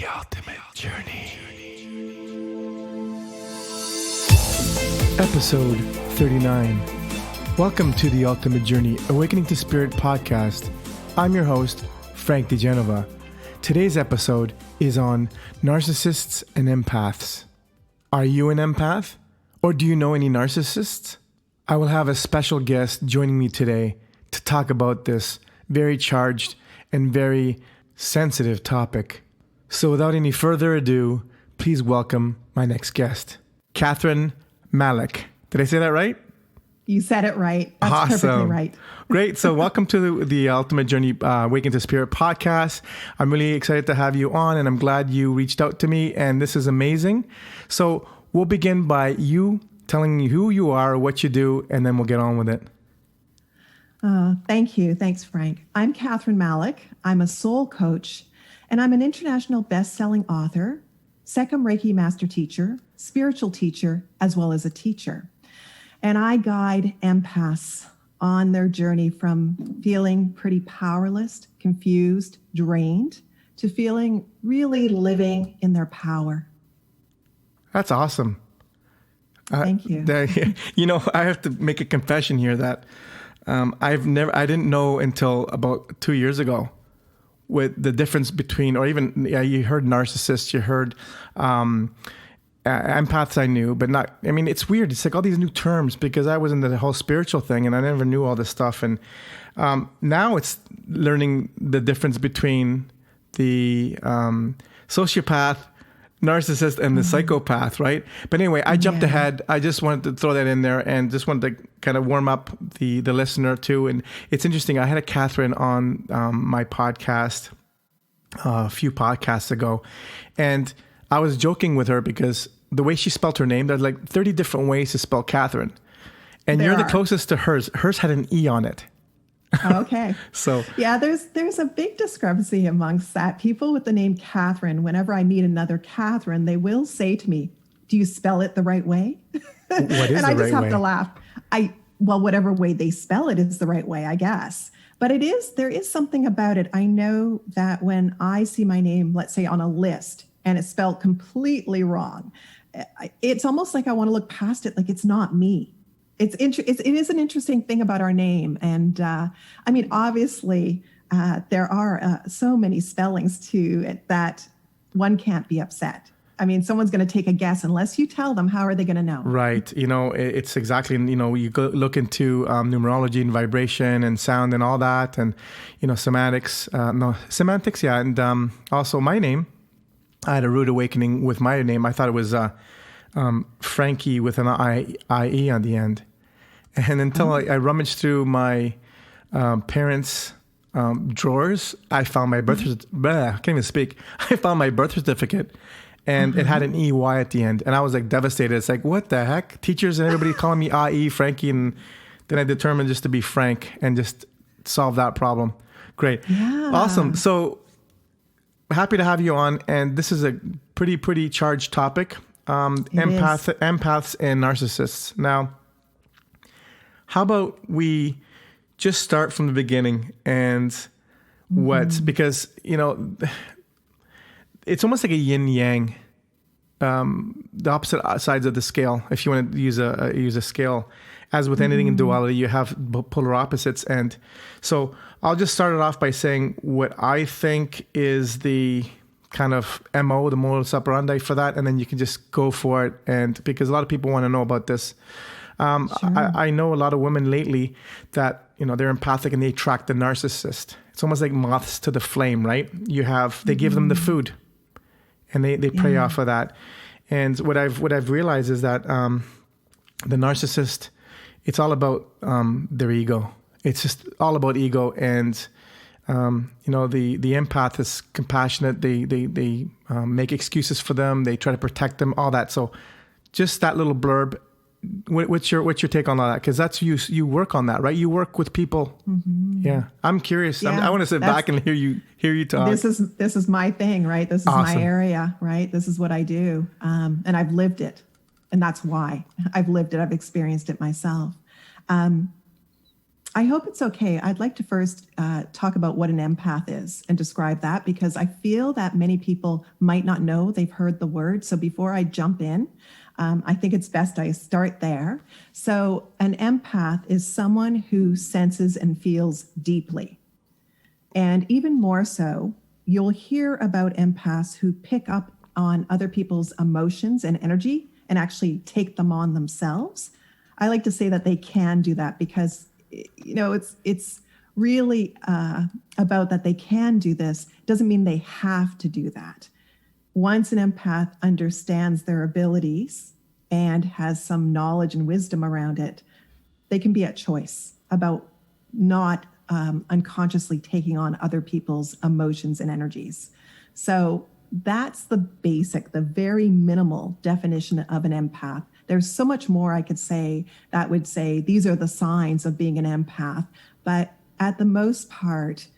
The Ultimate Journey. Episode 39. Welcome to The Ultimate Journey, Awakening to Spirit podcast. I'm your host, Frank DeGenova. Today's episode is on narcissists and empaths. Are you an empath? Or do you know any narcissists? I will have a special guest joining me today to talk about this very charged and very sensitive topic. So without any further ado, please welcome my next guest, Kathryn Malek. Did I say that right? You said it right. That's awesome. Perfectly right. Great. So welcome to the Ultimate Journey Awakening to Spirit podcast. I'm really excited to have you on, and I'm glad you reached out to me, and this is amazing. So we'll begin by you telling me who you are, what you do, and then we'll get on with it. Thank you. Thanks, Frank. I'm Kathryn Malek. I'm a soul coach, and I'm an international best-selling author, Sekam Reiki master teacher, spiritual teacher, as well as a teacher. And I guide empaths on their journey from feeling pretty powerless, confused, drained, to feeling really living in their power. That's awesome. Thank you. You know, I have to make a confession here that I didn't know until about 2 years ago with the difference between, or even, you heard narcissists, you heard empaths I knew, but not, I mean, it's weird. It's like all these new terms because I was into the whole spiritual thing and I never knew all this stuff. And now it's learning the difference between the sociopath, narcissist, and the psychopath, right? But anyway, I jumped ahead. I just wanted to throw that in there and just wanted to kind of warm up the listener too. And it's interesting. I had a Kathryn on my podcast a few podcasts ago, and I was joking with her because the way she spelled her name, there's like 30 different ways to spell Kathryn. And you're the closest to hers. Hers had an E on it. Okay. So yeah, there's a big discrepancy amongst that. People with the name Kathryn, whenever I meet another Kathryn, they will say to me, "Do you spell it the right way?" What is and the right way? I just have to laugh. Well, whatever way they spell it is the right way, I guess. But there is something about it. I know that when I see my name, let's say on a list, and it's spelled completely wrong, it's almost like I want to look past it, like it's not me. It is an interesting thing about our name. And I mean, obviously, there are so many spellings to it that one can't be upset. I mean, someone's going to take a guess. Unless you tell them, how are they going to know? Right. You know, it's exactly, you know, you go look into numerology and vibration and sound and all that. And, you know, semantics. Yeah. And also my name, I had a rude awakening with my name. I thought it was Frankie with an I-E on the end. And until I rummaged through my parents' drawers, I found my birth I can't even speak. I found my birth certificate, and it had an EY at the end. And I was like devastated. It's like, what the heck? Teachers and everybody calling me I-E, Frankie. And then I determined just to be Frank and just solve that problem. Great. Yeah. Awesome. So happy to have you on. And this is a pretty charged topic. Empaths and narcissists. Now, how about we just start from the beginning and because, you know, it's almost like a yin yang, the opposite sides of the scale. If you want to use a scale, as with anything in duality, you have polar opposites. And so I'll just start it off by saying what I think is the kind of MO, the modus operandi for that. And then you can just go for it. And because a lot of people want to know about this. Sure. I know a lot of women lately that, you know, they're empathic and they attract the narcissist. It's almost like moths to the flame, right? They give them the food and they prey off of that. And what I've realized is that the narcissist, it's all about their ego. It's just all about ego. And you know, the empath is compassionate. They make excuses for them. They try to protect them, all that. So just that little blurb. What's your take on all that? Because that's you work on that, right? You work with people. Yeah, I'm curious. I want to sit back and hear you talk. This is my thing, right? This is awesome. My area, right? This is what I do, and I've lived it, and that's why I've lived it. I've experienced it myself. I hope it's okay. I'd like to first talk about what an empath is and describe that, because I feel that many people might not know they've heard the word. So before I jump in, I think it's best I start there. So an empath is someone who senses and feels deeply. And even more so, you'll hear about empaths who pick up on other people's emotions and energy and actually take them on themselves. I like to say that they can do that because, it's really about that they can do this. Doesn't mean they have to do that. Once an empath understands their abilities and has some knowledge and wisdom around it, they can be at choice about not unconsciously taking on other people's emotions and energies. So that's the very minimal definition of an empath. There's so much more I could say that would say these are the signs of being an empath. But at the most part,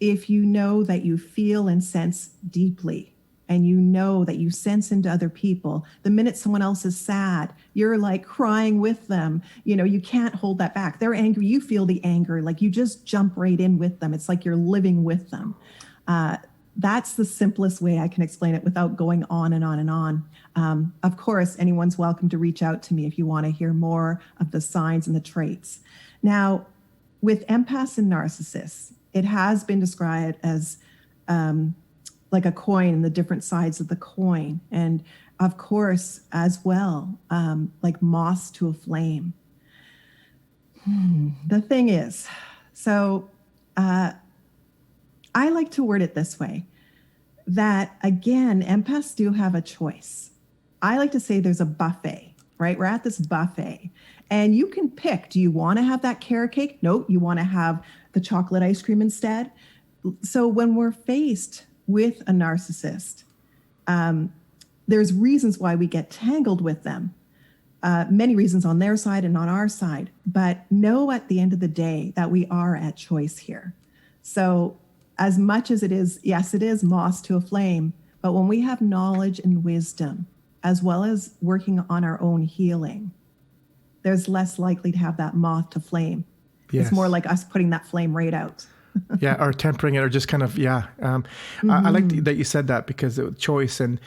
if you know that you feel and sense deeply, and you know that you sense into other people, the minute someone else is sad, you're like crying with them. You can't hold that back. They're angry, you feel the anger, like you just jump right in with them. It's like you're living with them. That's the simplest way I can explain it without going on and on and on. Of course, anyone's welcome to reach out to me if you want to hear more of the signs and the traits. Now, with empaths and narcissists, it has been described as like a coin and the different sides of the coin. And of course, as well, like moths to a flame. The thing is, so I like to word it this way, that again, empaths do have a choice. I like to say there's a buffet, right? We're at this buffet and you can pick, do you want to have that carrot cake? No, you want to have the chocolate ice cream instead. So when we're faced with a narcissist, there's reasons why we get tangled with them. Many reasons on their side and on our side, but know at the end of the day that we are at choice here. So as much as it is, yes, it is moss to a flame, but when we have knowledge and wisdom, as well as working on our own healing, there's less likely to have that moth to flame. Yes. It's more like us putting that flame right out. Yeah, or tempering it, or just kind of, yeah. I like that you said that, because it was choice. And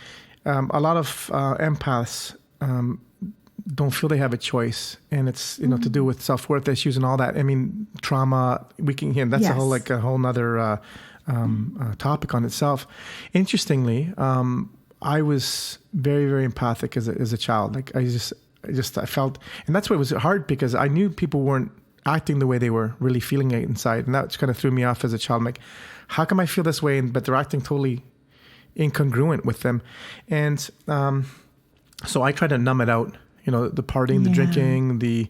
a lot of empaths don't feel they have a choice. And it's, to do with self-worth issues and all that. I mean, trauma, that's a whole nother topic on itself. Interestingly, I was very, very empathic as a child. Like I felt, and that's why it was hard, because I knew people weren't acting the way they were really feeling it inside. And that kind of threw me off as a child. I'm like, how come I feel this way, but they're acting totally incongruent with them? And so I try to numb it out, the partying, the drinking, the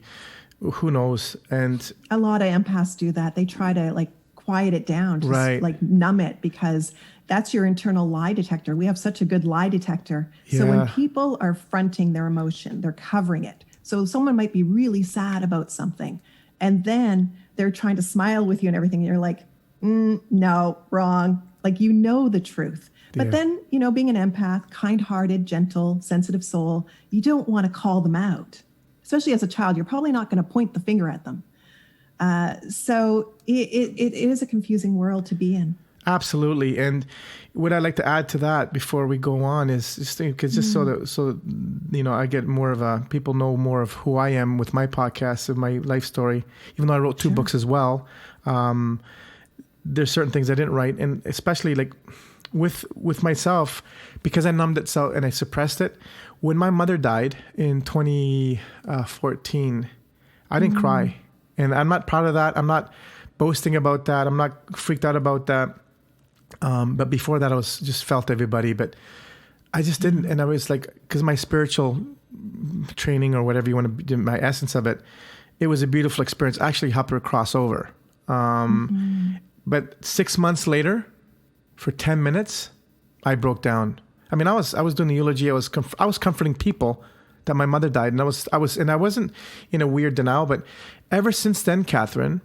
who knows. And a lot of empaths do that. They try to like quiet it down, just right. like numb it, because that's your internal lie detector. We have such a good lie detector. Yeah. So when people are fronting their emotion, they're covering it. So someone might be really sad about something, and then they're trying to smile with you and everything. And you're like, no, wrong. Like, the truth. But then, being an empath, kind-hearted, gentle, sensitive soul, you don't want to call them out. Especially as a child, you're probably not going to point the finger at them. So it is a confusing world to be in. Absolutely. And what I'd like to add to that before we go on is so I get more of people know more of who I am with my podcast and my life story. Even though I wrote two books as well, there's certain things I didn't write, and especially like with myself, because I numbed it and I suppressed it. When my mother died in 2014, I didn't cry, and I'm not proud of that. I'm not boasting about that. I'm not freaked out about that. But before that, I was just felt everybody, but I just didn't. And I was like, because my spiritual training, or whatever you want to do, my essence of it, it was a beautiful experience. I actually helped her cross over. But 6 months later, for 10 minutes, I broke down. I mean, I was doing the eulogy. I was comforting people that my mother died, and I wasn't in a weird denial. But ever since then, Kathryn,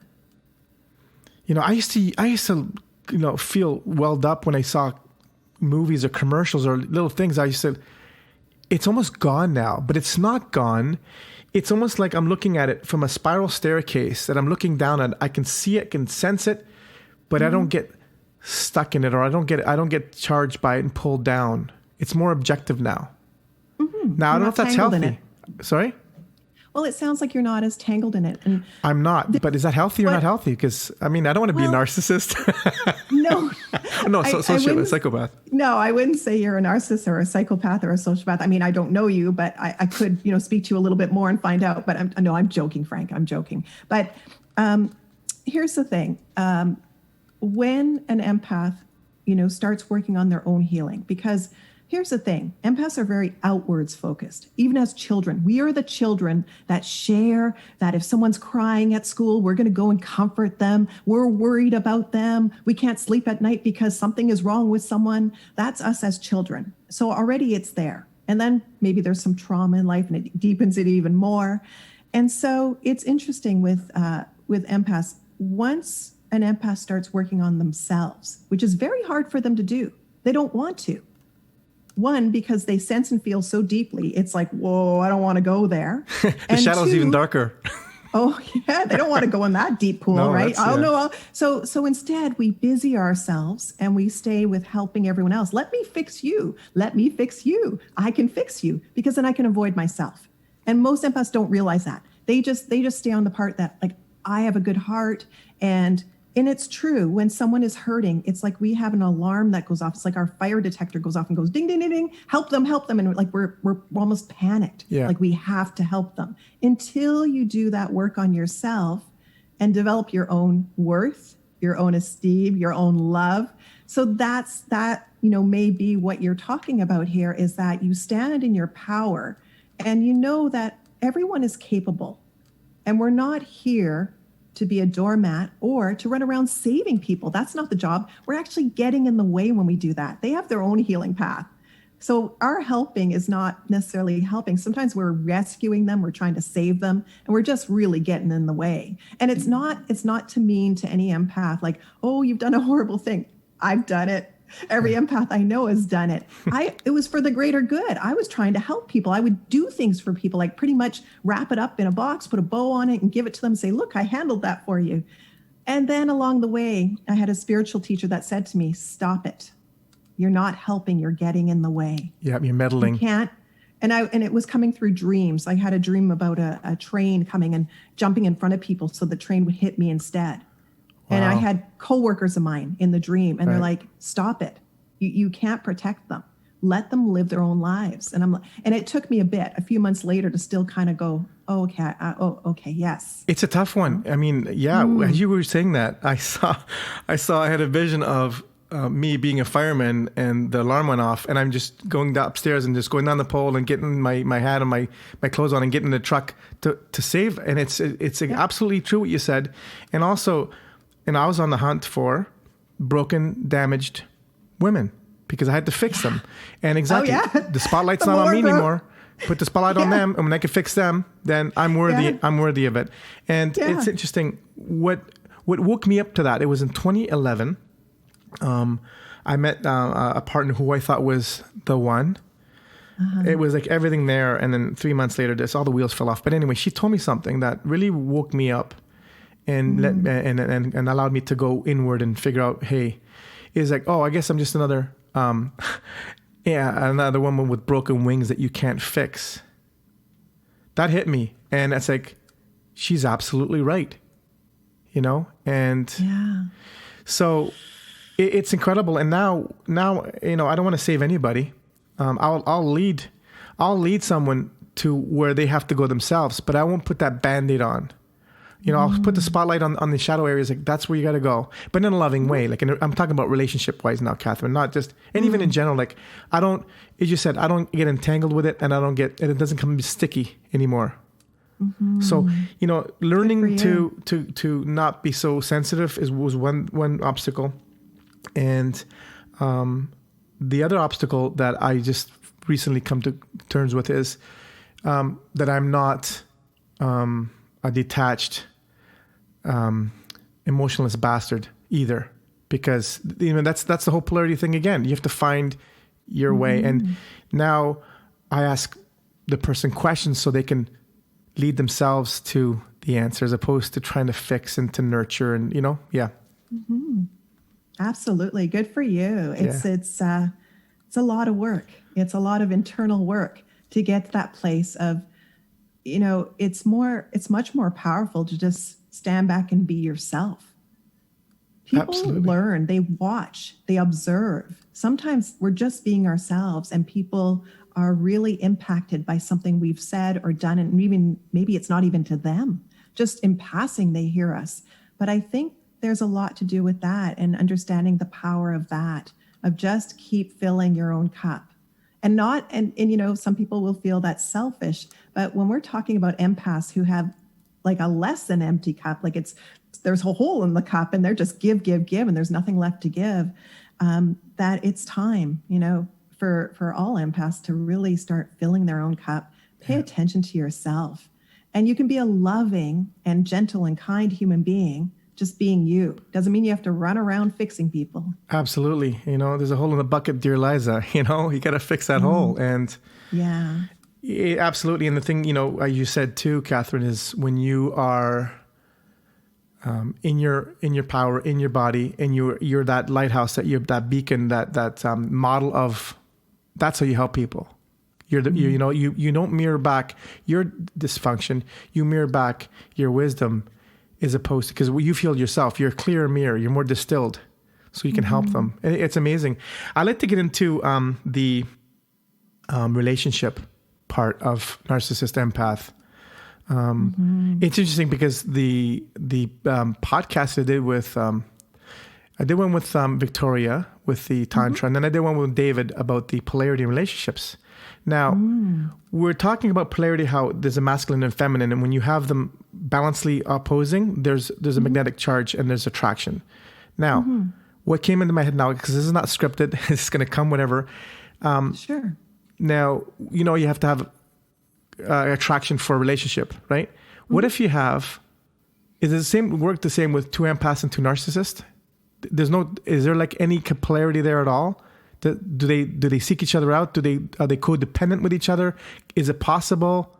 I used to feel welled up when I saw movies or commercials or little things. I used to, it's almost gone now, but it's not gone. It's almost like I'm looking at it from a spiral staircase that I'm looking down at. I can see it, can sense it, but I don't get stuck in it, or I don't get charged by it and pulled down. It's more objective now. Now, I don't know if that's healthy. Sorry? Well, it sounds like you're not as tangled in it. And I'm not, but is that healthy or not healthy? Because, I mean, I don't want to be a narcissist. No. Psychopath. No, I wouldn't say you're a narcissist or a psychopath or a sociopath. I mean, I don't know you, but I could, speak to you a little bit more and find out. But I'm joking, Frank. I'm joking. But here's the thing. When an empath, starts working on their own healing, because here's the thing. Empaths are very outwards focused. Even as children, we are the children that share that if someone's crying at school, we're going to go and comfort them. We're worried about them. We can't sleep at night because something is wrong with someone. That's us as children. So already it's there. And then maybe there's some trauma in life and it deepens it even more. And so it's interesting with empaths. Once an empath starts working on themselves, which is very hard for them to do, they don't want to. One, because they sense and feel so deeply, it's like, whoa, I don't want to go there. The shadow's even darker. Oh, yeah, they don't want to go in that deep pool, right? Oh, no. So instead, we busy ourselves and we stay with helping everyone else. Let me fix you. Let me fix you. I can fix you because then I can avoid myself. And most empaths don't realize that. They just stay on the part that, like, I have a good heart. And it's true, when someone is hurting, it's like we have an alarm that goes off. It's like our fire detector goes off and goes ding, ding, ding, ding, help them. And like we're almost panicked. Yeah. Like we have to help them. Until you do that work on yourself and develop your own worth, your own esteem, your own love. So that may be what you're talking about here, is that you stand in your power and you know that everyone is capable. And we're not here to be a doormat or to run around saving people. That's not the job. We're actually getting in the way when we do that. They have their own healing path. So our helping is not necessarily helping. Sometimes we're rescuing them, we're trying to save them, and we're just really getting in the way. And it's not to mean to any empath like, oh, you've done a horrible thing. I've done it. Every empath I know has done it. It was for the greater good. I was trying to help people. I would do things for people, like pretty much wrap it up in a box, put a bow on it and give it to them and say, look, I handled that for you. And then along the way, I had a spiritual teacher that said to me, stop it. You're not helping. You're getting in the way. Yeah, you're meddling. You can't. And it was coming through dreams. I had a dream about a train coming and jumping in front of people so the train would hit me instead. Wow. And I had coworkers of mine in the dream, and they're like, stop it. You can't protect them. Let them live their own lives. And it took me a few months later to still kind of go, oh, okay, yes. It's a tough one. I mean, as you were saying that, I had a vision of me being a fireman, and the alarm went off, and I'm just going upstairs and just going down the pole and getting my hat and my clothes on and getting in the truck to save. And it's absolutely true what you said. And also, I was on the hunt for broken, damaged women because I had to fix them. And the spotlight's not on me anymore. Put the spotlight on them, and when I can fix them, then I'm worthy. Yeah. I'm worthy of it. And it's interesting what woke me up to that. It was in 2011. I met a partner who I thought was the one. Uh-huh. It was like everything there, and then 3 months later, all the wheels fell off. But anyway, she told me something that really woke me up. And and allowed me to go inward and figure out, hey, is like, oh, I guess I'm just another woman with broken wings that you can't fix. That hit me, and it's like, she's absolutely right, And so it's incredible. And now I don't want to save anybody. I'll lead someone to where they have to go themselves, but I won't put that Band-Aid on. I'll put the spotlight on the shadow areas. Like, that's where you got to go, but in a loving way. Like, I'm talking about relationship wise now, Kathryn, not just, and even in general, like, I don't get entangled with it, and it doesn't come sticky anymore. Mm-hmm. So, learning to not be so sensitive was one obstacle. And, the other obstacle that I just recently come to terms with is, that I'm not, a detached, emotionless bastard either, because that's the whole polarity thing again. You have to find your way. And now I ask the person questions so they can lead themselves to the answer as opposed to trying to fix and to nurture and, yeah. Absolutely. Good for you. It's a lot of work. It's a lot of internal work to get to that place of, it's much more powerful to just stand back and be yourself. People learn, they watch, they observe. Sometimes we're just being ourselves and people are really impacted by something we've said or done. And even maybe it's not even to them, just in passing, they hear us. But I think there's a lot to do with that and understanding the power of that, of just keep filling your own cup and not, and some people will feel that's selfish. But when we're talking about empaths who have like a less than empty cup, like there's a hole in the cup and they're just give, and there's nothing left to give, that it's time, for all empaths to really start filling their own cup, pay attention to yourself. And you can be a loving and gentle and kind human being, just being you. Doesn't mean you have to run around fixing people. Absolutely. There's a hole in the bucket, dear Liza, you got to fix that hole. And yeah, absolutely. And the thing, you said too, Kathryn, is when you are in your power, in your body, and you're that lighthouse, that beacon, that model of, that's how you help people. You don't mirror back your dysfunction. You mirror back your wisdom, as opposed to, because you feel yourself. You're a clearer mirror. You're more distilled, so you can help them. It's amazing. I like to get into the relationship part of narcissist empath. It's interesting because the podcast I did with I did one with Victoria with the Tantra, and then I did one with David about the polarity in relationships. Now, we're talking about polarity, how there's a masculine and feminine, and when you have them balancedly opposing, there's a magnetic charge and there's attraction. Now, what came into my head now, because this is not scripted, it's going to come whenever. Sure. Now, you have to have attraction for a relationship, right? What if you have, is it the same with two empaths and two narcissists? Is there like any polarity there at all? Do they seek each other out? Are they codependent with each other? Is it possible?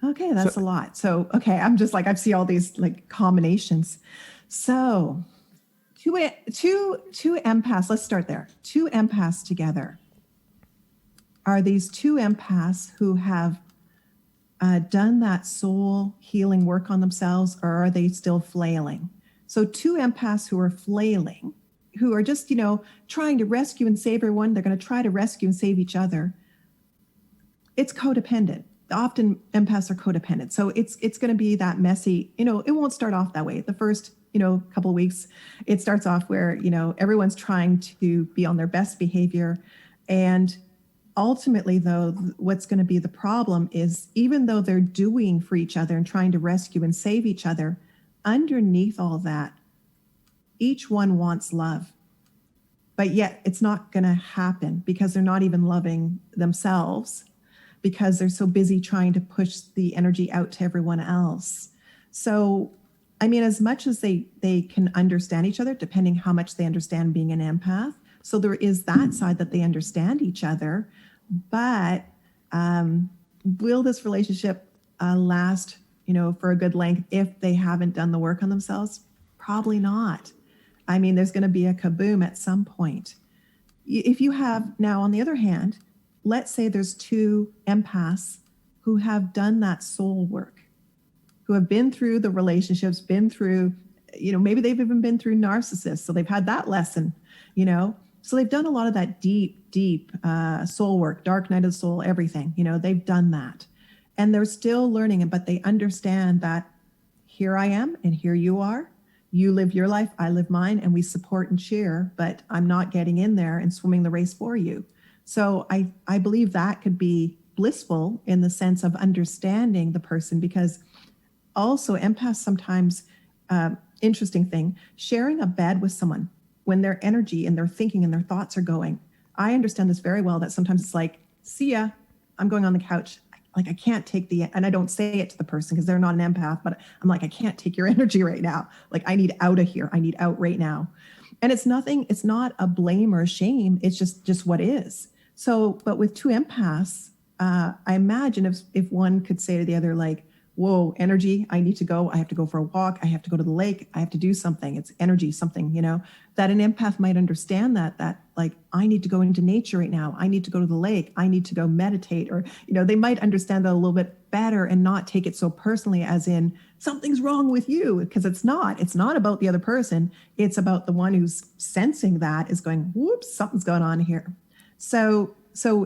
Okay, that's a lot. So, I'm just like, I see all these like combinations. So two empaths, let's start there. Two empaths together. Are these two empaths who have done that soul healing work on themselves, or are they still flailing? So two empaths who are flailing, who are just, trying to rescue and save everyone. They're going to try to rescue and save each other. It's codependent. Often empaths are codependent. So it's going to be that messy, it won't start off that way. The first, couple of weeks, it starts off where, everyone's trying to be on their best behavior. And ultimately, though, what's going to be the problem is, even though they're doing for each other and trying to rescue and save each other, underneath all that, each one wants love. But yet it's not going to happen because they're not even loving themselves, because they're so busy trying to push the energy out to everyone else. So, as much as they can understand each other, depending how much they understand being an empath, so there is that side that they understand each other, but will this relationship last, for a good length if they haven't done the work on themselves? Probably not. There's going to be a kaboom at some point. If you have, now on the other hand, let's say there's two empaths who have done that soul work, who have been through the relationships, been through, maybe they've even been through narcissists. So they've had that lesson, So they've done a lot of that deep soul work, dark night of the soul, everything, they've done that. And they're still learning, but they understand that here I am and here you are. You live your life, I live mine, and we support and cheer, but I'm not getting in there and swimming the race for you. So I believe that could be blissful in the sense of understanding the person, because also empaths sometimes, interesting thing, sharing a bed with someone when their energy and their thinking and their thoughts are going. I understand this very well, that sometimes it's like, see ya, I'm going on the couch. Like, I can't take and I don't say it to the person because they're not an empath, but I'm like, I can't take your energy right now. Like, I need out of here. I need out right now. And it's not a blame or a shame. It's just what is. But with two empaths, I imagine if one could say to the other, like, whoa, energy, I need to go. I have to go for a walk. I have to go to the lake. I have to do something. It's energy, something, that an empath might understand that like, I need to go into nature right now. I need to go to the lake. I need to go meditate. Or, they might understand that a little bit better and not take it so personally as in something's wrong with you, because it's not about the other person. It's about the one who's sensing that is going, whoops, something's going on here. So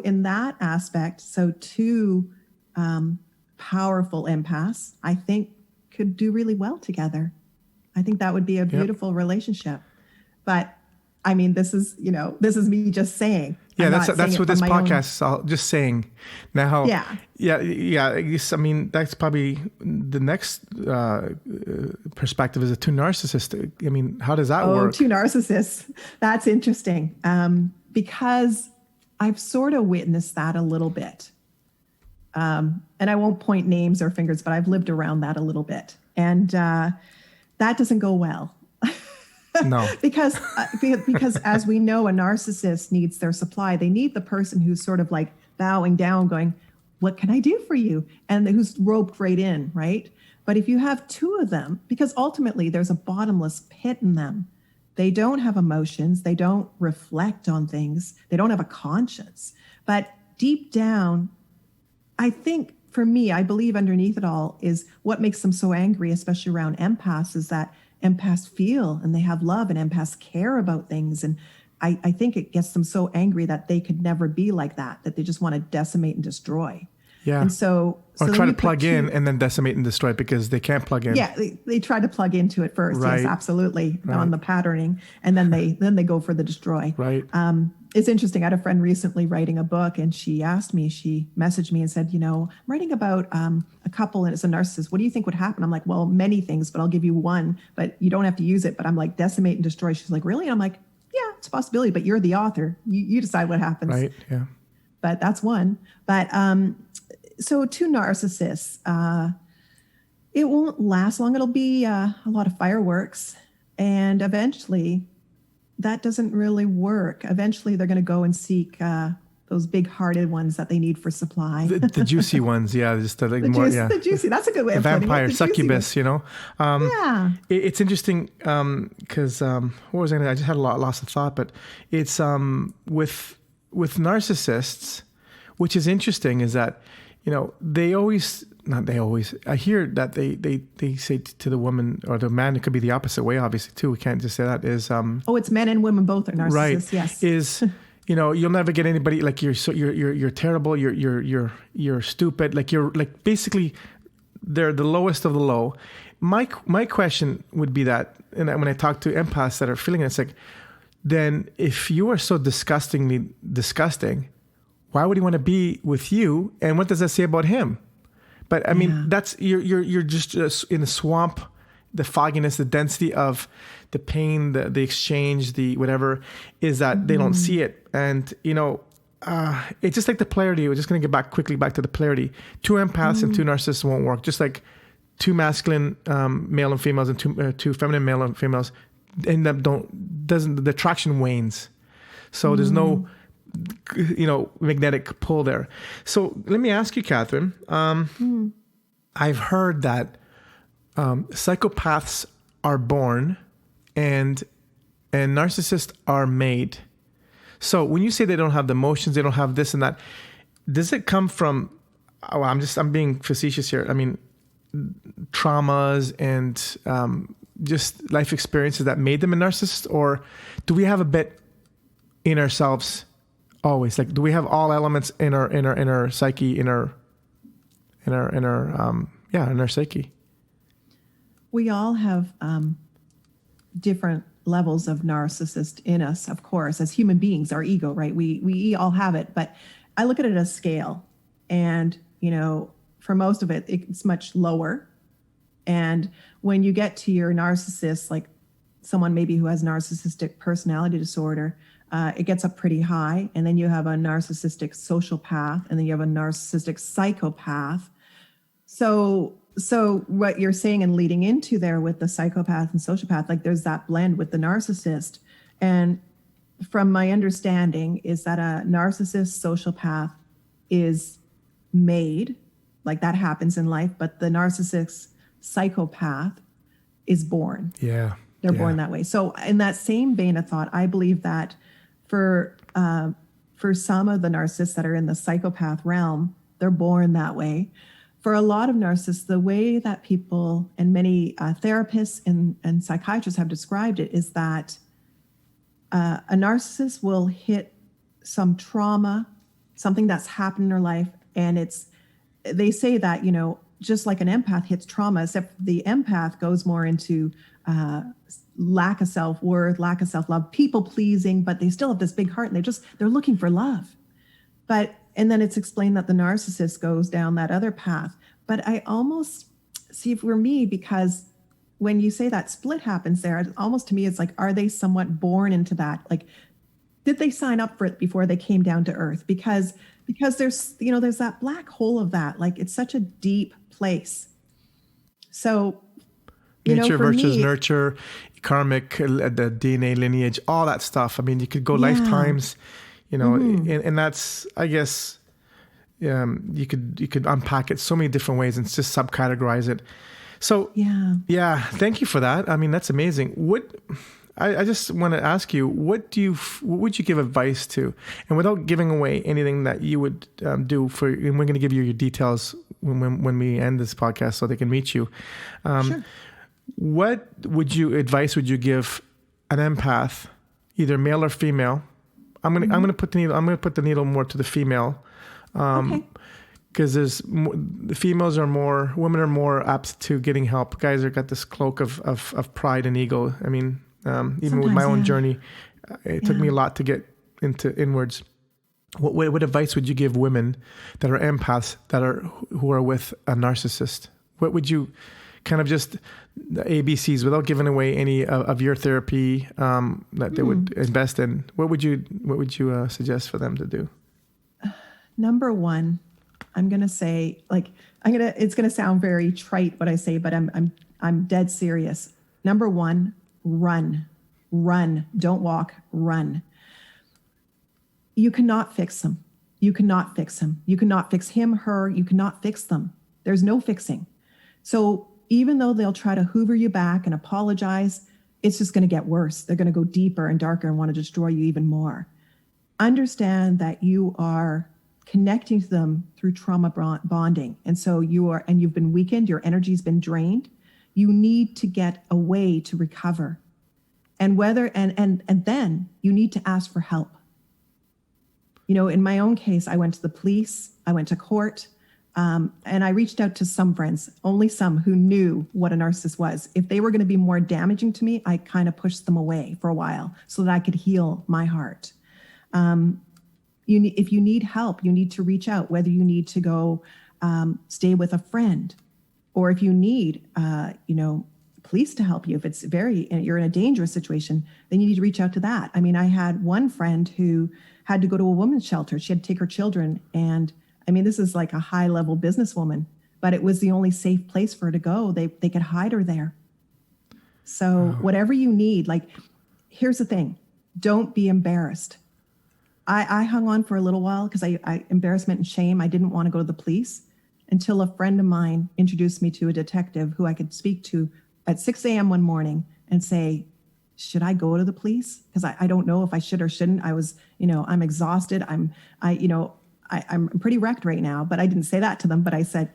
in that aspect, two powerful empaths, I think, could do really well together. I think that would be a beautiful relationship. But I mean, this is me just saying. Yeah, that's what this podcast is all just saying. Now, yeah. I guess, I mean, that's probably the next perspective is a two narcissist. I mean, how does that work? Two narcissists. That's interesting. Because I've sort of witnessed that a little bit. And I won't point names or fingers, but I've lived around that a little bit. And that doesn't go well. No. because as we know, a narcissist needs their supply. They need the person who's sort of like bowing down, going, what can I do for you? And who's roped right in, right? But if you have two of them, because ultimately there's a bottomless pit in them. They don't have emotions. They don't reflect on things. They don't have a conscience. But deep down, I think for me, I believe underneath it all is what makes them so angry, especially around empaths, is that empaths feel and they have love and empaths care about things. And I think it gets them so angry that they could never be like that they just want to decimate and destroy. Yeah. And or try to plug in and then decimate and destroy because they can't plug in. Yeah, they try to plug into it first. Right. Yes, absolutely. Right. On the patterning. And then they go for the destroy. Right. It's interesting. I had a friend recently writing a book, and she messaged me and said, I'm writing about a couple and it's a narcissist. What do you think would happen? I'm like, well, many things, but I'll give you one, but you don't have to use it. But I'm like, decimate and destroy. She's like, really? And I'm like, yeah, it's a possibility, but you're the author. You decide what happens. Right. Yeah. But that's one. But so two narcissists, it won't last long. It'll be a lot of fireworks. And eventually that doesn't really work. Eventually they're going to go and seek those big hearted ones that they need for supply. The juicy ones. Yeah. Just the the juicy. That's a good way of putting it. Vampire, succubus, Yeah. It's interesting because what was I just had a loss of thought, but it's with narcissists, which is interesting is that, I hear that they say to the woman or the man, it could be the opposite way, obviously, too. We can't just say that is... it's men and women both are narcissists, right, yes. Is, you'll never get anybody like you're terrible, you're stupid, like basically they're the lowest of the low. My question would be that, and when I talk to empaths that are feeling it, it's like, then if you are so disgustingly disgusting, why would he want to be with you? And what does that say about him? But I mean, that's you're just in the swamp, the fogginess, the density of the pain, the exchange, the whatever, is that they don't see it. And it's just like the polarity. We're just going to get quickly back to the polarity. Two empaths and two narcissists won't work. Just like two masculine male and females and two feminine male and females end up the attraction wanes. So there's no magnetic pull there. So let me ask you, Kathryn, I've heard that psychopaths are born and narcissists are made. So when you say they don't have the emotions, they don't have this and that, does it come from, I'm being facetious here. I mean, traumas and just life experiences that made them a narcissist? Or do we have a bit in ourselves always? Like, do we have all elements in our psyche, in our psyche? We all have different levels of narcissist in us, of course, as human beings, our ego, right? We all have it, but I look at it as scale. And, for most of it, it's much lower. And when you get to your narcissist, like someone maybe who has narcissistic personality disorder, it gets up pretty high. And then you have a narcissistic sociopath, and then you have a narcissistic psychopath. So what you're saying and leading into there with the psychopath and sociopath, like there's that blend with the narcissist. And from my understanding, is that a narcissist sociopath is made, like that happens in life, but the narcissist psychopath is born. Yeah. They're born that way. So in that same vein of thought, I believe that for some of the narcissists that are in the psychopath realm, they're born that way. For a lot of narcissists, the way that people and many therapists and psychiatrists have described it is that a narcissist will hit some trauma, something that's happened in their life, and they say that, just like an empath hits trauma, except the empath goes more into lack of self-worth, lack of self-love, people pleasing, but they still have this big heart and they're looking for love. And then it's explained that the narcissist goes down that other path. But I almost see for me, because when you say that split happens there, almost to me, it's like, are they somewhat born into that? Like, did they sign up for it before they came down to earth? Because there's that black hole of that, like it's such a deep place. So, nature for versus me, nurture, karmic, the DNA lineage, all that stuff. I mean, you could go lifetimes, and that's, I guess, you could unpack it so many different ways and just subcategorize it. So, thank you for that. I mean, that's amazing. I just want to ask you, what would you give advice to, and without giving away anything that you would do and we're going to give you your details when we end this podcast so they can meet you. Sure. What advice would you give an empath, either male or female? I'm gonna put the needle more to the female, because women are more apt to getting help. Guys are got this cloak of pride and ego. I mean, even with my own journey, it took me a lot to get into inwards. What advice would you give women that are empaths who are with a narcissist? What would you kind of just the ABCs without giving away any of your therapy that they would invest in? What would you suggest for them to do? Number one, I'm going to say, it's going to sound very trite what I say, but I'm dead serious. Number one, run, don't walk, run. You cannot fix them. You cannot fix him. You cannot fix him, her. You cannot fix them. There's no fixing. So even though they'll try to hoover you back and apologize, it's just going to get worse. They're going to go deeper and darker and want to destroy you even more. Understand that you are connecting to them through trauma bonding. And so you've been weakened, your energy's been drained. You need to get a way to recover. And then you need to ask for help. In my own case, I went to the police, I went to court, and I reached out to some friends, only some, who knew what a narcissist was. If they were going to be more damaging to me, I kind of pushed them away for a while so that I could heal my heart. If you need help, you need to reach out, whether you need to go stay with a friend, or if you need, police to help you. If you're in a dangerous situation, then you need to reach out to that. I mean, I had one friend who had to go to a women's shelter. She had to take her children. And I mean, this is like a high level businesswoman, but it was the only safe place for her to go. They could hide her there. So whatever you need, here's the thing, don't be embarrassed. I hung on for a little while because I embarrassment and shame. I didn't want to go to the police until a friend of mine introduced me to a detective who I could speak to at 6 a.m. one morning and say, should I go to the police? Because I don't know if I should or shouldn't. I was, I'm exhausted. I'm pretty wrecked right now, but I didn't say that to them. But I said,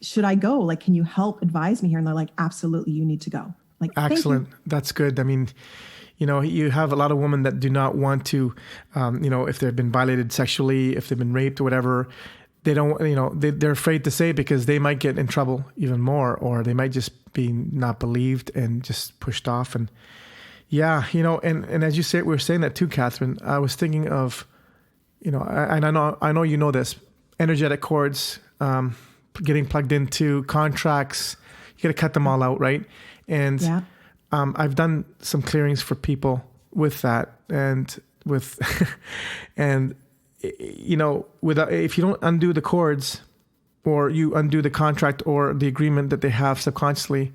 should I go? Can you help advise me here? And they're like, absolutely, you need to go. Excellent. That's good. I mean, you have a lot of women that do not want to, if they've been violated sexually, if they've been raped or whatever, they don't, they're afraid to say it because they might get in trouble even more, or they might just be not believed and just pushed off. And and as you say, we were saying that too, Kathryn, I was thinking of, and I know you know this, energetic cords, getting plugged into contracts, you got to cut them all out, right? And I've done some clearings for people with that, and with, and if you don't undo the cords, or you undo the contract or the agreement that they have subconsciously,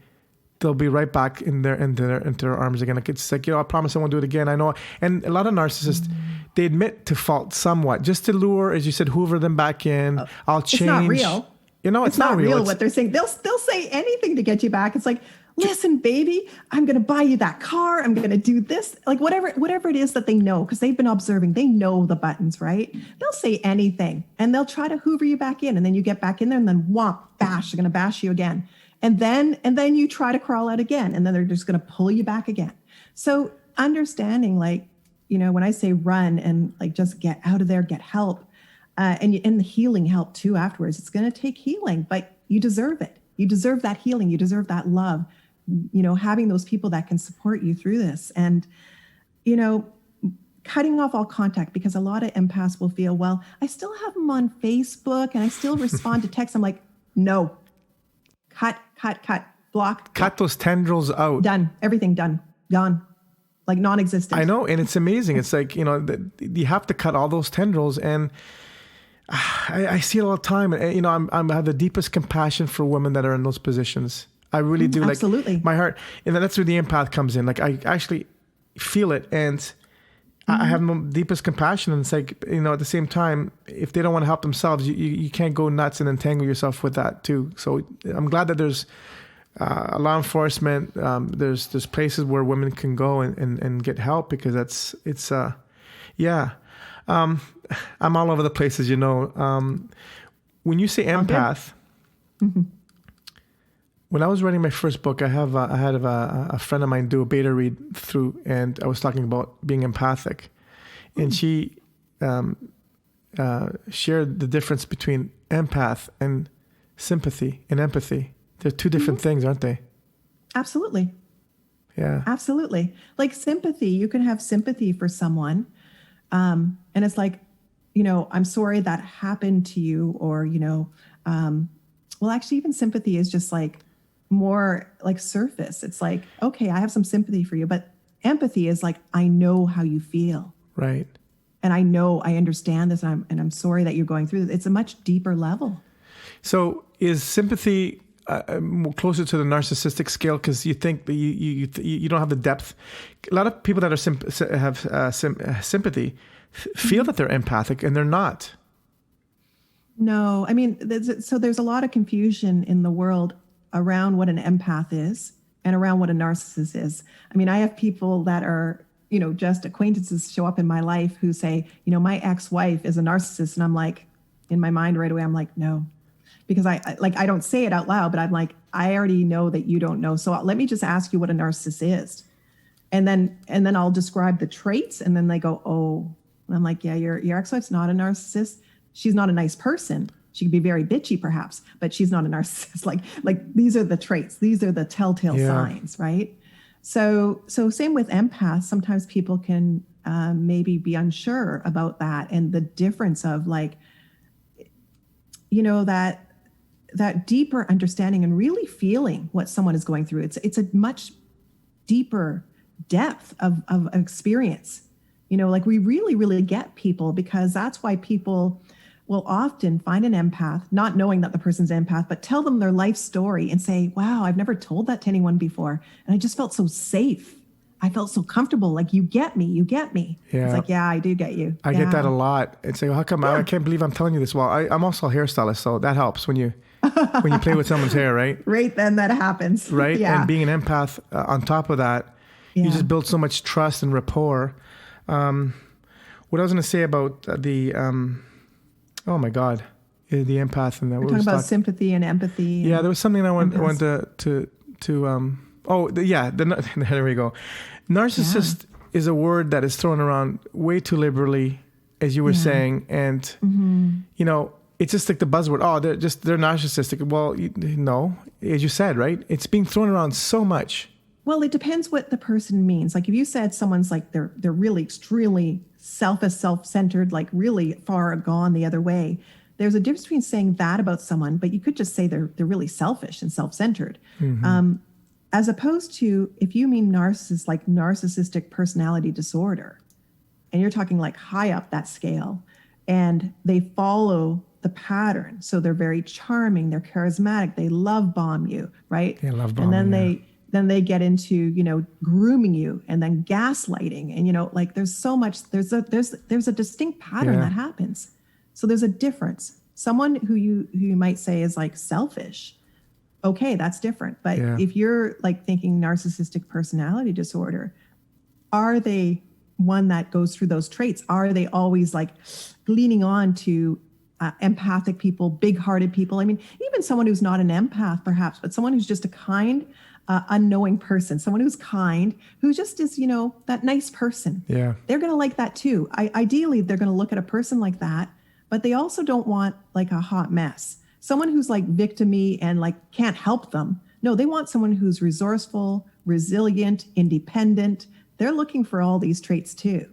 they'll be right back into their arms again. Like, it's like, I promise I won't do it again. I know. And a lot of narcissists, they admit to fault somewhat, just to lure, as you said, hoover them back in. I'll change. It's not real. It's not real what they're saying. They'll say anything to get you back. It's like, listen, baby, I'm going to buy you that car. I'm going to do this. Like whatever it is that they know, because they've been observing, they know the buttons, right? They'll say anything and they'll try to hoover you back in, and then you get back in there and then whomp, bash, they're going to bash you again. And then you try to crawl out again, and then they're just going to pull you back again. So understanding, like, when I say run and like just get out of there, get help, and the healing help too afterwards. It's going to take healing, but you deserve it. You deserve that healing. You deserve that love. Having those people that can support you through this, and cutting off all contact, because a lot of empaths will feel, well, I still have them on Facebook and I still respond to texts. I'm like, no. Cut, block. Cut those tendrils out. Done. Everything done. Gone. Like non-existent. I know. And it's amazing. It's like, you have to cut all those tendrils. And I see it all the time. And, I have the deepest compassion for women that are in those positions. I really do. Absolutely. Like my heart. And that's where the empath comes in. Like, I actually feel it. And I have the deepest compassion. And it's like, at the same time, if they don't want to help themselves, you can't go nuts and entangle yourself with that too. So I'm glad that there's law enforcement. There's places where women can go and get help, because it's I'm all over the place, as you know. When you say empath, when I was writing my first book, I had a friend of mine do a beta read through, and I was talking about being empathic, and she shared the difference between empath and sympathy and empathy. They're two different things, aren't they? Absolutely. Yeah. Absolutely. Like sympathy, you can have sympathy for someone, and it's like, I'm sorry that happened to you, or well, actually, even sympathy is just like more like surface. It's like, okay, I have some sympathy for you, but empathy is like, I know how you feel. Right. And I understand this, and I'm sorry that you're going through this. It's a much deeper level. So is sympathy closer to the narcissistic scale, because you think that you don't have the depth? A lot of people that have sympathy feel that they're empathic, and they're not. No, I mean, there's a lot of confusion in the world around what an empath is and around what a narcissist is. I mean, I have people that are, just acquaintances show up in my life who say, my ex-wife is a narcissist. And I'm like, in my mind right away, I'm like, no, because I don't say it out loud, but I'm like, I already know that you don't know. So let me just ask you what a narcissist is. And then I'll describe the traits, and then they go, oh, and I'm like, yeah, your ex-wife's not a narcissist. She's not a nice person. She can be very bitchy perhaps, but she's not a narcissist. Like these are the traits. These are the telltale signs, right? So same with empaths. Sometimes people can maybe be unsure about that, and the difference of like, that deeper understanding and really feeling what someone is going through. It's a much deeper depth of experience. Like we really, really get people, because that's why people will often find an empath, not knowing that the person's empath, but tell them their life story and say, wow, I've never told that to anyone before. And I just felt so safe. I felt so comfortable. Like, you get me. Yeah. It's like, yeah, I do get you. I get that a lot. It's like, how come? I can't believe I'm telling you this. Well, I'm also a hairstylist, so that helps when you play with someone's hair, right? Right, then that happens. Right, yeah. And being an empath on top of that, you just build so much trust and rapport. What I was going to say about the oh my God, the empath, and that we're talking about sympathy and empathy. Yeah, there was something I wanted to there we go. Narcissist is a word that is thrown around way too liberally, as you were saying, and it's just like the buzzword. Oh, they're narcissistic. Well, no, as you said, right? It's being thrown around so much. Well, it depends what the person means. Like if you said someone's like they're really extremely selfish, self-centered, like really far gone the other way. There's a difference between saying that about someone, but you could just say they're really selfish and self-centered. Mm-hmm. As opposed to if you mean narcissist, like narcissistic personality disorder, and you're talking like high up that scale, and they follow the pattern. So they're very charming, they're charismatic, they love bomb you, right? They love bombing. And then then they get into, grooming you and then gaslighting. And, like there's so much, there's a distinct pattern that happens. So there's a difference. Someone who you might say is like selfish. Okay, that's different. But if you're like thinking narcissistic personality disorder, are they one that goes through those traits? Are they always like leaning on to empathic people, big-hearted people? I mean, even someone who's not an empath, perhaps, but someone who's just a kind, unknowing person, someone who's kind, who just is, that nice person. Yeah. They're going to like that too. Ideally, they're going to look at a person like that, but they also don't want like a hot mess. Someone who's like victim-y and like can't help them. No, they want someone who's resourceful, resilient, independent. They're looking for all these traits too,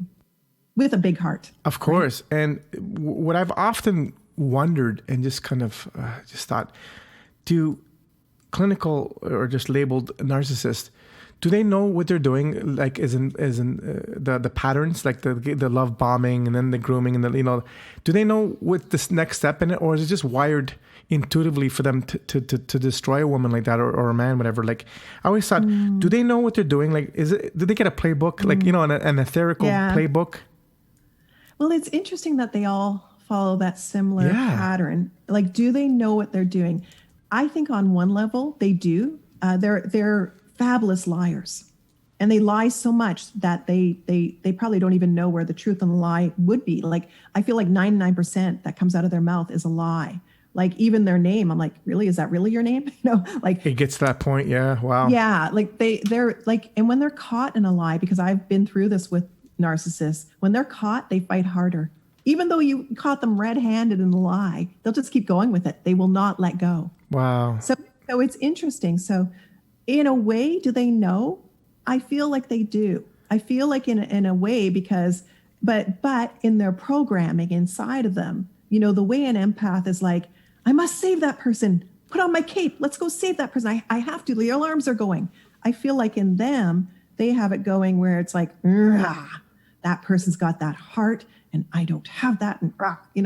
with a big heart. Of course. Right? And what I've often wondered and just kind of just thought, do clinical or just labeled narcissists, do they know what they're doing? Like as in the patterns, like the love bombing and then the grooming and do they know what this next step in it, or is it just wired intuitively for them to destroy a woman like that or a man, whatever? Like I always thought, do they know what they're doing? Like, do they get a playbook, like, an etherical playbook? Well, it's interesting that they all follow that similar pattern. Like, do they know what they're doing? I think on one level they do. They're fabulous liars, and they lie so much that they probably don't even know where the truth and the lie would be. Like, I feel like 99% that comes out of their mouth is a lie. Like even their name, I'm like, really? Is that really your name? Like it gets to that point. Yeah. Wow. Yeah. Like they're like, and when they're caught in a lie, because I've been through this with narcissists, when they're caught, they fight harder. Even though you caught them red-handed in the lie, they'll just keep going with it. They will not let go. Wow. So it's interesting. So in a way, do they know? I feel like they do. I feel like in a way because, but in their programming inside of them, the way an empath is like, I must save that person. Put on my cape. Let's go save that person. I have to. The alarms are going. I feel like in them, they have it going where it's like, that person's got that heart and I don't have that. And,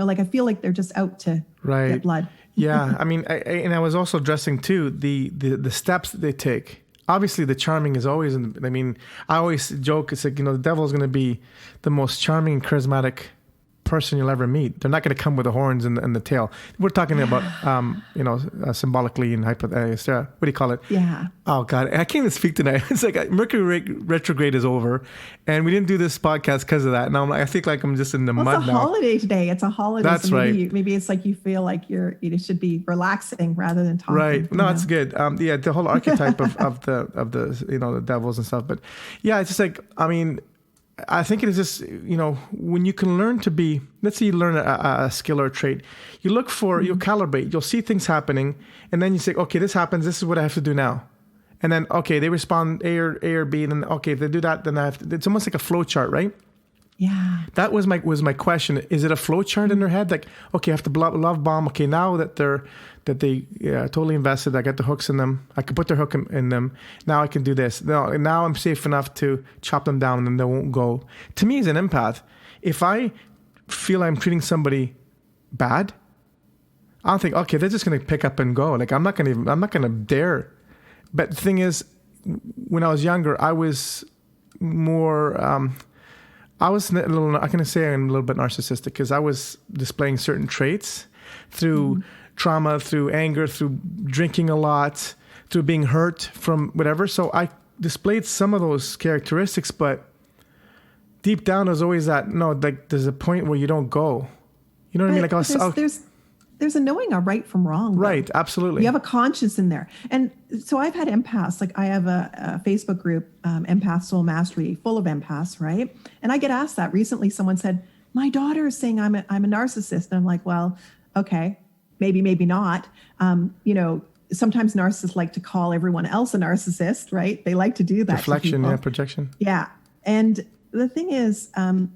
like I feel like they're just out to get blood. Yeah. I mean, I was also addressing too, the steps that they take. Obviously the charming is always, I always joke, it's like, the devil is going to be the most charming and charismatic person you'll ever meet. They're not going to come with the horns and the tail. We're talking about, symbolically and what do you call it? Yeah. Oh God, I can't even speak tonight. It's like Mercury retrograde is over, and we didn't do this podcast because of that. And I'm like, I think like I'm just in the mud now. It's a holiday today. It's a holiday. That's so right. Maybe it's like you feel like you should be relaxing rather than talking. Right. No, it's good. The whole archetype of the devils and stuff. But yeah, it's just like, I think it is just, when you can learn to be, let's say you learn a skill or a trait, you look for, you'll calibrate, you'll see things happening, and then you say, okay, this happens, this is what I have to do now. And then, okay, they respond A or B, and then, okay, if they do that, then I have to, it's almost like a flow chart, right? Yeah. That was my question. Is it a flow chart in their head? Like, okay, I have to love bomb. Okay, now that they totally invested, I got the hooks in them. I can put their hook in them. Now I can do this. Now I'm safe enough to chop them down and they won't go. To me, as an empath, if I feel I'm treating somebody bad, I don't think, okay, they're just going to pick up and go. Like I'm not going to dare. But the thing is, when I was younger, I was more. I was a little, I can say I'm a little bit narcissistic because I was displaying certain traits through trauma, through anger, through drinking a lot, through being hurt from whatever. So I displayed some of those characteristics, but deep down there's always that, there's a point where you don't go. You know what I mean? Like there's a knowing a right from wrong. Though. Right, absolutely. You have a conscience in there. And so I've had empaths, like I have a Facebook group, Empath Soul Mastery, full of empaths, right? And I get asked that. Recently someone said, my daughter is saying I'm a narcissist. And I'm like, well, okay, maybe not. Sometimes narcissists like to call everyone else a narcissist, right? They like to do that. Deflection, projection. Yeah. And the thing is, some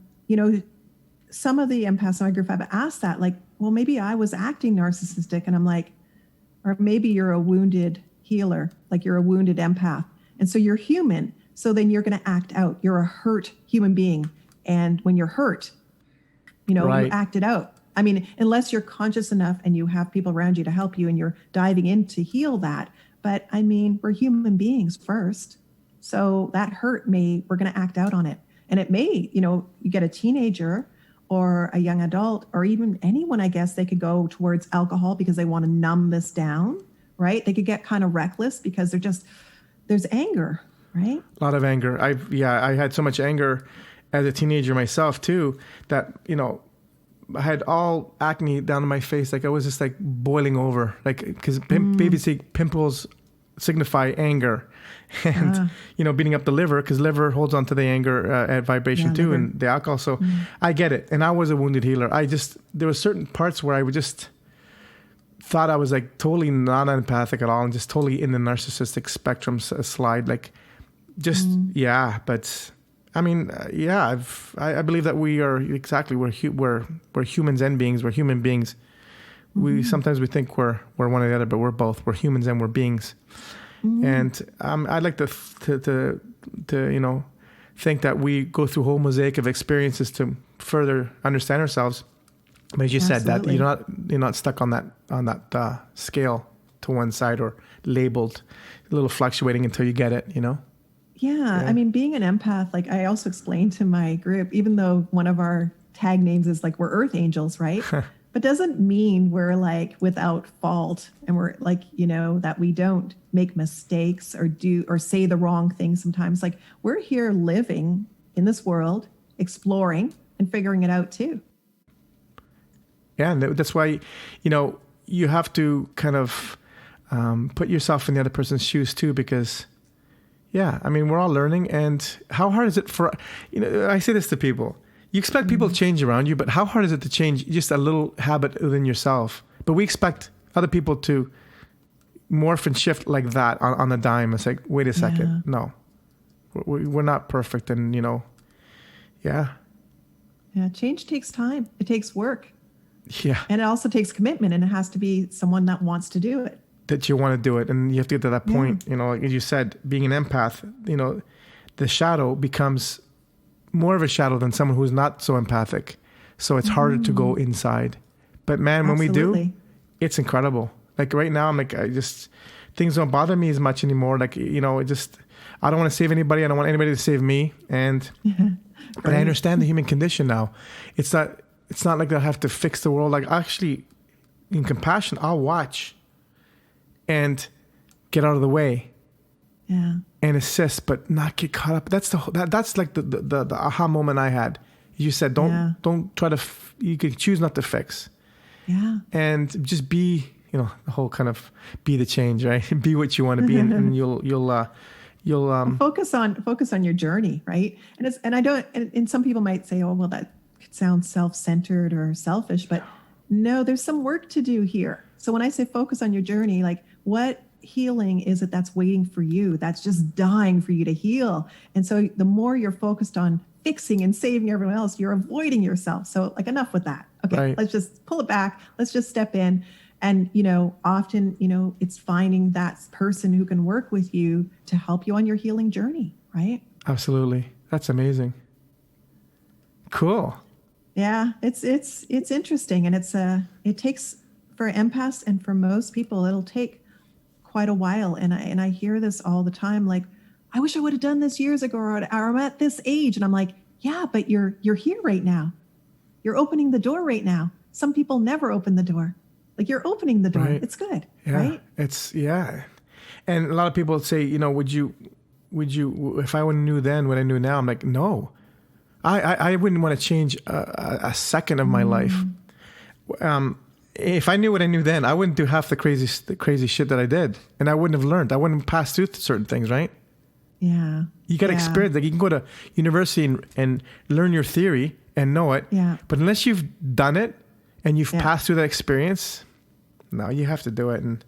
of the empaths in my group have asked that, like, well, maybe I was acting narcissistic. And I'm like, or maybe you're a wounded healer, like you're a wounded empath. And so you're human. So then you're going to act out. You're a hurt human being. And when you're hurt, right. You act it out. I mean, unless you're conscious enough and you have people around you to help you and you're diving in to heal that. But I mean, we're human beings first. So that hurt we're going to act out on it. And it may, you get a teenager or a young adult or even anyone, I guess, they could go towards alcohol because they want to numb this down, right? They could get kind of reckless because there's anger, right? A lot of anger. I had so much anger as a teenager myself too, that, I had all acne down to my face. Like I was just like boiling over, like, because babies say pimples signify anger, and beating up the liver, because liver holds on to the anger at vibration too, liver. And the alcohol. So I get it. And I was a wounded healer. There were certain parts where I would just thought I was like totally not empathic at all, and just totally in the narcissistic spectrum slide. Like, just but. I mean, I believe that we are we're humans and beings. We're human beings. Sometimes we think we're one or the other, but we're both. We're humans and we're beings. And I'd like to think that we go through a whole mosaic of experiences to further understand ourselves. But as you said, that you're not stuck on that scale to one side or labeled, a little fluctuating until you get it. Yeah. I mean, being an empath, like I also explained to my group, even though one of our tag names is like we're earth angels, right? But doesn't mean we're like without fault, and we're like, that we don't make mistakes or do or say the wrong thing sometimes. Like we're here living in this world, exploring and figuring it out too. Yeah. And that's why, you have to kind of put yourself in the other person's shoes too, because I mean, we're all learning. And how hard is it I say this to people, you expect people to change around you, but how hard is it to change just a little habit within yourself? But we expect other people to morph and shift like that on a dime. It's like, wait a second. No, we're not perfect. And, Yeah, change takes time. It takes work. Yeah. And it also takes commitment, and it has to be someone that wants to do it. That you want to do it, and you have to get to that point. Like you said, being an empath, the shadow becomes more of a shadow than someone who's not so empathic. So it's harder to go inside. But man, when we do, it's incredible. Like right now, I'm like, things don't bother me as much anymore. Like, I don't want to save anybody. I don't want anybody to save me. And, but I understand the human condition now. It's not like I have to fix the world. Like actually, in compassion, I'll watch and get out of the way, and assist, but not get caught up. That's like the aha moment I had. You said, don't try to. You can choose not to fix, and just be. The whole kind of be the change, right? Be what you want to be, and you'll focus on your journey, right? And some people might say, oh, well, that sounds self-centered or selfish, but no, there's some work to do here. So when I say focus on your journey, like what healing is it that's waiting for you, that's just dying for you to heal? And so the more you're focused on fixing and saving everyone else, you're avoiding yourself. So like enough with that. Okay, Let's just pull it back. Let's just step in. And, often, it's finding that person who can work with you to help you on your healing journey, right? Absolutely. That's amazing. Cool. Yeah, it's interesting. And it takes, for empaths and for most people, it'll take quite a while. And I hear this all the time, like, I wish I would have done this years ago, or I'm at this age. And I'm like, yeah, but you're here right now. You're opening the door right now. Some people never open the door. Like you're opening the door. Right. It's good. Right. And a lot of people say, would you, if I would have knew then what I knew now, I'm like, no, I wouldn't want to change a second of my life. If I knew what I knew then, I wouldn't do half the crazy shit that I did. And I wouldn't have learned. I wouldn't have passed through certain things. Right. Yeah. You got to experience, like you can go to university and learn your theory and know it. Yeah. But unless you've done it, and you've passed through that experience, now you have to do it. And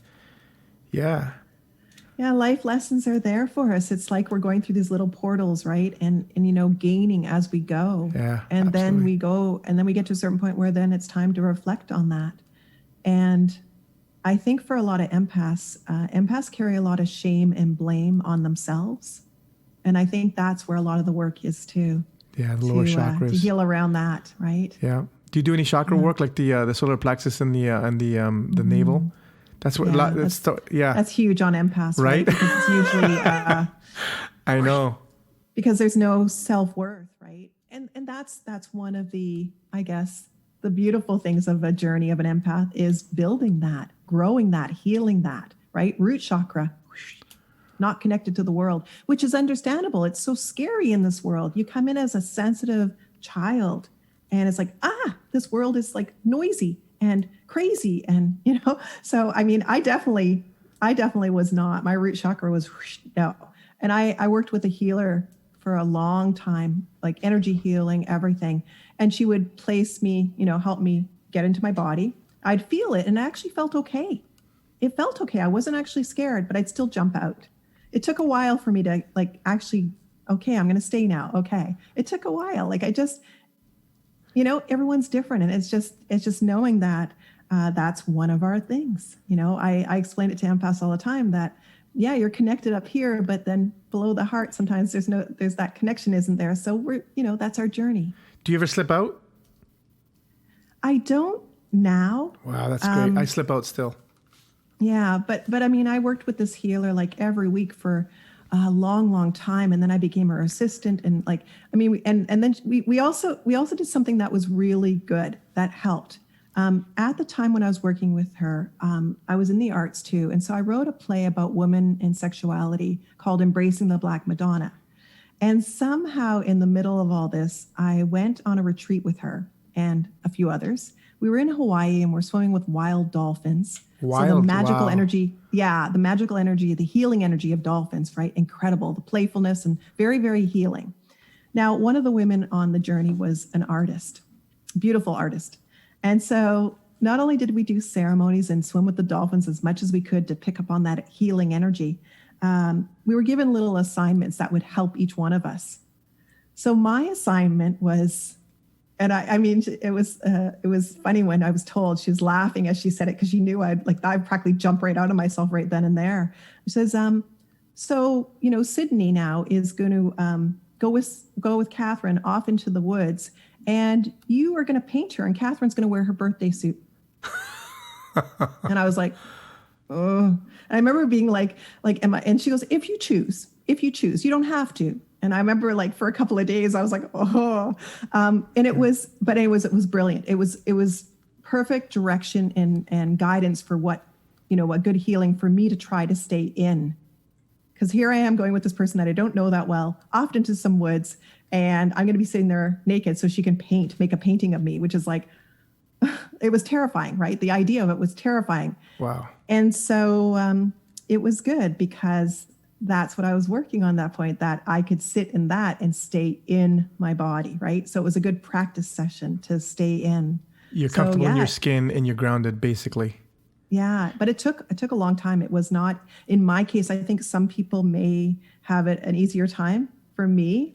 life lessons are there for us. It's like we're going through these little portals, right? And gaining as we go. Yeah, and absolutely. then we go, and then we get to a certain point where then it's time to reflect on that. And I think for a lot of empaths carry a lot of shame and blame on themselves. And I think that's where a lot of the work is too. Yeah, the lower chakras. To heal around that, right? Yeah. Do you do any chakra work, like the solar plexus and the navel? That's what. Yeah, that's huge on empaths, Right? Because it's usually I know. because there's no self-worth, right? And that's one of the, I guess, the beautiful things of a journey of an empath is building that, growing that, healing that, right? Root chakra, not connected to the world, which is understandable. It's so scary in this world. You come in as a sensitive child and it's like, this world is like noisy and crazy. And, so, I mean, I definitely was not, my root chakra was, no. And I worked with a healer for a long time, like energy healing, everything. And she would place me, help me get into my body. I'd feel it and I actually felt okay. It felt okay. I wasn't actually scared, but I'd still jump out. It took a while for me to actually, okay, I'm going to stay now. Okay. It took a while. I just, everyone's different. And it's just knowing that that's one of our things. I explain it to empaths all the time that, yeah, you're connected up here, but then below the heart, sometimes there's that connection isn't there. So we're, that's our journey. Do you ever slip out? I don't now. Wow, that's great. I slip out still. Yeah, but I mean, I worked with this healer every week for a long, long time, and then I became her assistant, and then we also did something that was really good that helped. At the time when I was working with her, I was in the arts too, and so I wrote a play about women and sexuality called "Embracing the Black Madonna," and somehow in the middle of all this, I went on a retreat with her and a few others. We were in Hawaii and we're swimming with wild dolphins. So the magical energy, the magical energy, the healing energy of dolphins, right? Incredible. The playfulness and very, very healing. Now, one of the women on the journey was an artist, beautiful artist. And so not only did we do ceremonies and swim with the dolphins as much as we could to pick up on that healing energy, we were given little assignments that would help each one of us. So my assignment was, and I mean, it was funny when I was told. She was laughing as she said it because she knew I'd practically jump right out of myself right then and there. She says, so Sydney now is going to go with Kathryn off into the woods, and you are going to paint her, and Kathryn's going to wear her birthday suit. And I was like, oh. I remember being like, Emma, and she goes, if you choose, you don't have to. And I remember for a couple of days, I was like, oh, and it was brilliant. It was perfect direction and guidance for what a good healing for me to try to stay in. Because here I am going with this person that I don't know that well, off into some woods, and I'm going to be sitting there naked so she can make a painting of me, which is it was terrifying, right? The idea of it was terrifying. Wow. And so it was good because that's what I was working on that point, that I could sit in that and stay in my body, right? So it was a good practice session to stay in. You're comfortable in your skin and you're grounded, basically. Yeah, but it took a long time. It was not, in my case, I think some people may have an easier time. For me,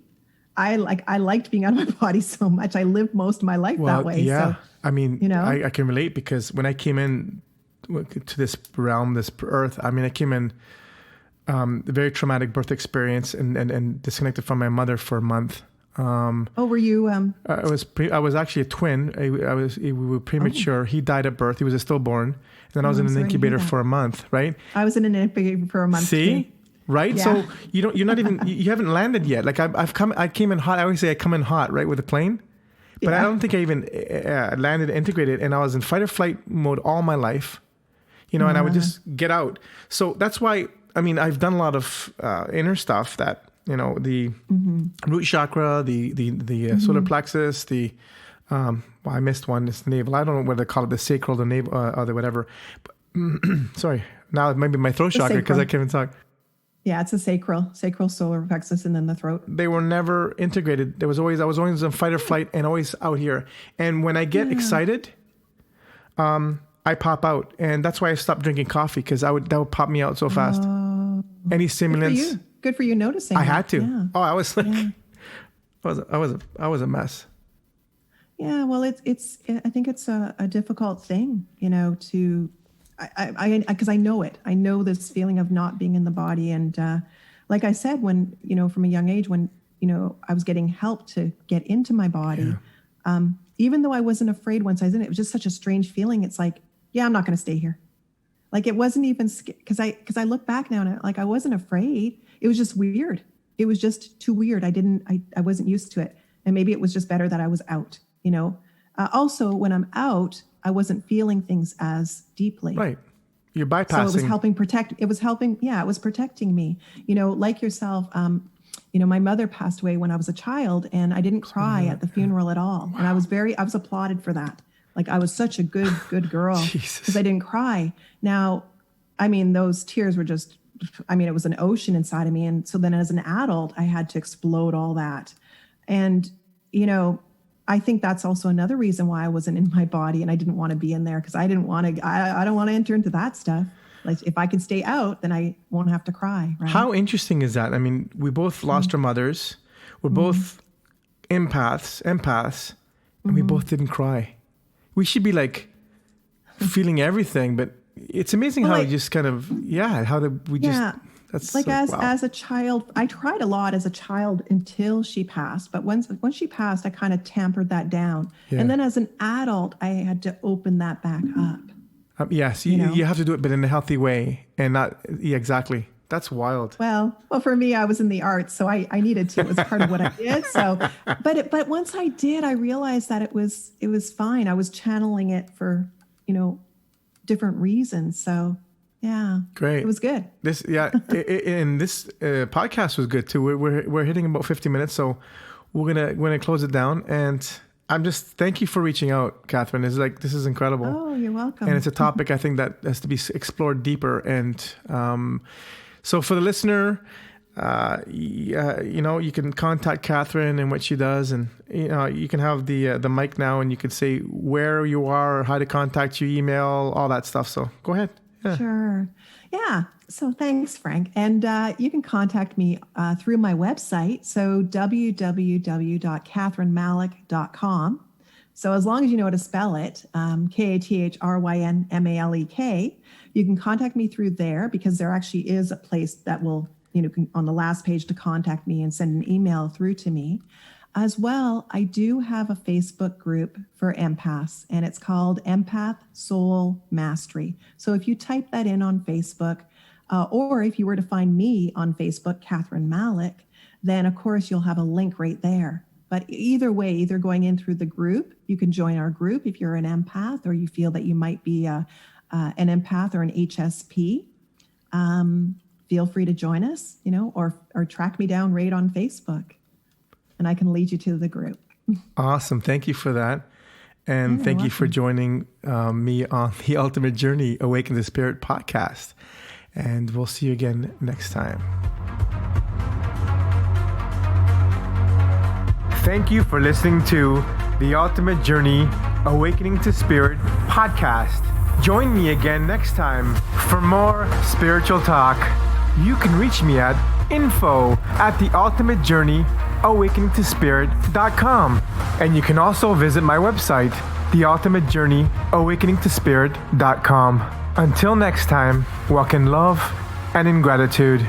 I liked being out of my body so much. I lived most of my life that way. Yeah, so, I mean, I can relate because when I came in to this realm, this earth, I mean, I came in a very traumatic birth experience and disconnected from my mother for a month. Were you? I was actually a twin. We were premature. He died at birth. He was a stillborn. And then I was in an incubator for a month, right? I was in an incubator for a month. See? Too. Right? Yeah. So you haven't landed yet. I came in hot. I always say I come in hot, right? With a plane. But I don't think I even landed integrated. And I was in fight or flight mode all my life, and I would just get out. So that's why, I mean, I've done a lot of inner stuff that, the root chakra, the solar plexus, I missed one. It's the navel. I don't know whether they call it the sacral, the navel, or the whatever. But, sorry. Now it might be my throat chakra because I can't even talk. Yeah, it's a sacral solar plexus, and then the throat. They were never integrated. I was always in fight or flight and always out here. And when I get excited, I pop out, and that's why I stopped drinking coffee because that would pop me out so fast. Any stimulants. Good for you noticing. I had to. Yeah. Oh, I was I was a mess. Yeah, well, I think it's a difficult thing, to. Because I know it. I know this feeling of not being in the body, and like I said, when from a young age, when I was getting help to get into my body. Even though I wasn't afraid once I was in it, it was just such a strange feeling. It's like, yeah, I'm not going to stay here. Like it wasn't even because I look back now and I wasn't afraid. It was just weird. It was just too weird. I wasn't used to it. And maybe it was just better that I was out, Also, when I'm out, I wasn't feeling things as deeply. Right. You're bypassing. So it was protecting me, like yourself. My mother passed away when I was a child and I didn't cry at the funeral at all. Wow. And I was applauded for that. Like I was such a good girl because I didn't cry. Now, those tears were just, it was an ocean inside of me. And so then as an adult, I had to explode all that. And, I think that's also another reason why I wasn't in my body and I didn't want to be in there because I don't want to enter into that stuff. Like if I can stay out, then I won't have to cry. Right? How interesting is that? We both lost our mothers. We're both empaths, and we both didn't cry. We should be like feeling everything, but it's amazing how we just kind of, how did we just... That's like as a child, I cried a lot as a child until she passed. But once she passed, I kind of tampered that down. Yeah. And then as an adult, I had to open that back up. Yes, you have to do it, but in a healthy way. And not, exactly. That's wild. Well, for me, I was in the arts, so I needed to. It was part of what I did. So, but once I did, I realized that it was fine. I was channeling it for, different reasons. So. Yeah, great. It was good. This podcast was good too. We're hitting about 50 minutes, so we're gonna close it down. And I'm just thank you for reaching out, Kathryn. This is incredible. Oh, you're welcome. And it's a topic I think that has to be explored deeper. And so for the listener, you can contact Kathryn and what she does, and you can have the mic now, and you can say where you are, or how to contact you, email, all that stuff. So go ahead. Yeah. Sure. Yeah. So thanks, Frank. And you can contact me through my website. So www.kathrynmalek.com. So as long as you know how to spell it, Kathrynmalek, you can contact me through there because there actually is a place that will, on the last page to contact me and send an email through to me. As well, I do have a Facebook group for empaths, and it's called Empath Soul Mastery. So if you type that in on Facebook, or if you were to find me on Facebook, Kathryn Malek, then of course you'll have a link right there. But either way, either going in through the group, you can join our group if you're an empath or you feel that you might be an empath or an HSP. Feel free to join us, or track me down right on Facebook. And I can lead you to the group. Awesome. Thank you for that. And thank you for joining me on the Ultimate Journey, Awaken the Spirit podcast. And we'll see you again next time. Thank you for listening to the Ultimate Journey, Awakening to Spirit podcast. Join me again next time for more spiritual talk. You can reach me at info@theultimatejourneyawakeningtospirit.com. And you can also visit my website, theultimatejourneyawakeningtospirit.com. Until next time, walk in love and in gratitude.